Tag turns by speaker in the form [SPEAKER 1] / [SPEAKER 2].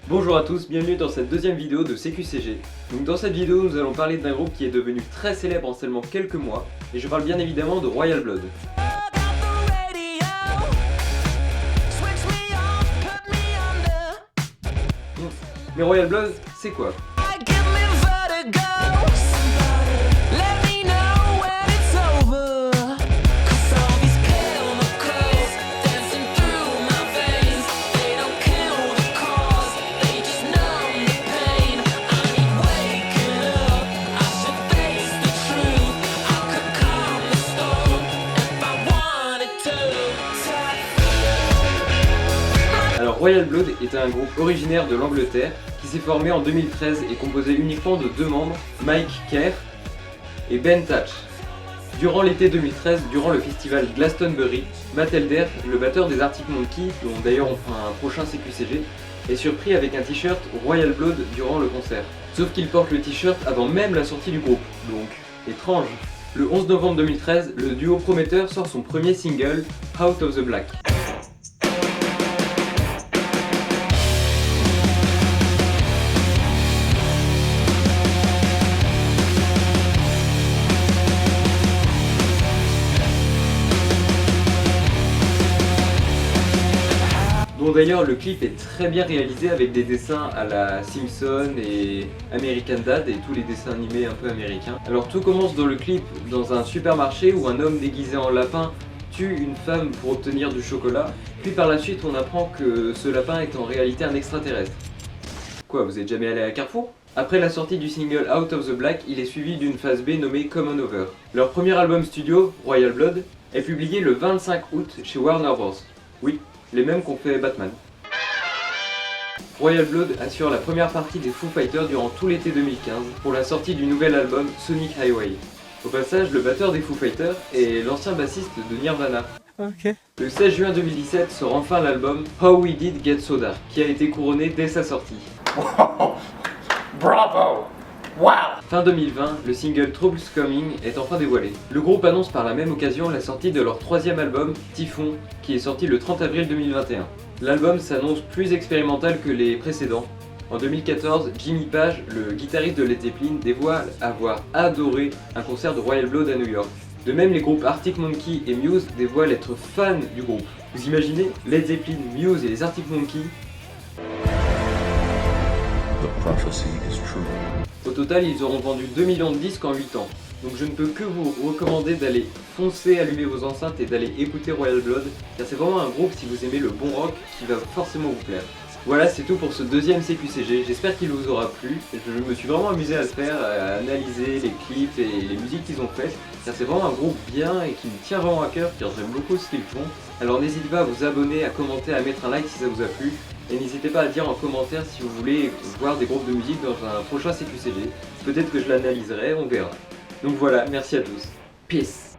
[SPEAKER 1] Bonjour à tous, bienvenue dans cette deuxième vidéo de CQCG. Donc dans cette vidéo, nous allons parler d'un groupe qui est devenu très célèbre en seulement quelques mois, et je parle bien évidemment de Royal Blood. Mais Royal Blood, c'est quoi? Alors Royal Blood est un groupe originaire de l'Angleterre qui s'est formé en 2013 et composé uniquement de deux membres, Mike Kerr et Ben Thatch. Durant l'été 2013, durant le festival Glastonbury, Matt Elder, le batteur des Arctic Monkeys, dont d'ailleurs on fera un prochain CQCG, est surpris avec un t-shirt Royal Blood durant le concert. Sauf qu'il porte le t-shirt avant même la sortie du groupe, donc étrange. Le 11 novembre 2013, le duo prometteur sort son premier single, Out of the Black. Bon d'ailleurs le clip est très bien réalisé avec des dessins à la Simpson et American Dad et tous les dessins animés un peu américains. Alors tout commence dans le clip dans un supermarché où un homme déguisé en lapin tue une femme pour obtenir du chocolat, puis par la suite on apprend que ce lapin est en réalité un extraterrestre. Quoi, vous êtes jamais allé à Carrefour? Après la sortie du single Out of the Black, il est suivi d'une phase B nommée Come On Over. Leur premier album studio, Royal Blood, est publié le 25 août chez Warner Bros. Oui, les mêmes qu'ont fait Batman. Royal Blood assure la première partie des Foo Fighters durant tout l'été 2015 pour la sortie du nouvel album Sonic Highway. Au passage, le batteur des Foo Fighters est l'ancien bassiste de Nirvana.
[SPEAKER 2] Ok.
[SPEAKER 1] Le 16 juin 2017 sort enfin l'album How We Did Get So Dark, qui a été couronné dès sa sortie.
[SPEAKER 2] Bravo! Wow!
[SPEAKER 1] Fin 2020, le single Trouble's Coming est enfin dévoilé. Le groupe annonce par la même occasion la sortie de leur troisième album, Typhon, qui est sorti le 30 avril 2021. L'album s'annonce plus expérimental que les précédents. En 2014, Jimmy Page, le guitariste de Led Zeppelin, dévoile avoir adoré un concert de Royal Blood à New York. De même, les groupes Arctic Monkeys et Muse dévoilent être fans du groupe. Vous imaginez Led Zeppelin, Muse et les Arctic Monkeys?
[SPEAKER 3] The prophecy is true.
[SPEAKER 1] Au total, ils auront vendu 2 millions de disques en 8 ans. Donc je ne peux que vous recommander d'aller foncer, allumer vos enceintes et d'aller écouter Royal Blood, car c'est vraiment un groupe, si vous aimez le bon rock, qui va forcément vous plaire. Voilà, c'est tout pour ce deuxième CQCG, j'espère qu'il vous aura plu. Je me suis vraiment amusé à le faire, à analyser les clips et les musiques qu'ils ont faites, car c'est vraiment un groupe bien et qui me tient vraiment à cœur, car j'aime beaucoup ce qu'ils font. Alors n'hésitez pas à vous abonner, à commenter, à mettre un like si ça vous a plu. Et n'hésitez pas à dire en commentaire si vous voulez voir des groupes de musique dans un prochain CQCG. Peut-être que je l'analyserai, on verra. Donc voilà, merci à tous. Peace!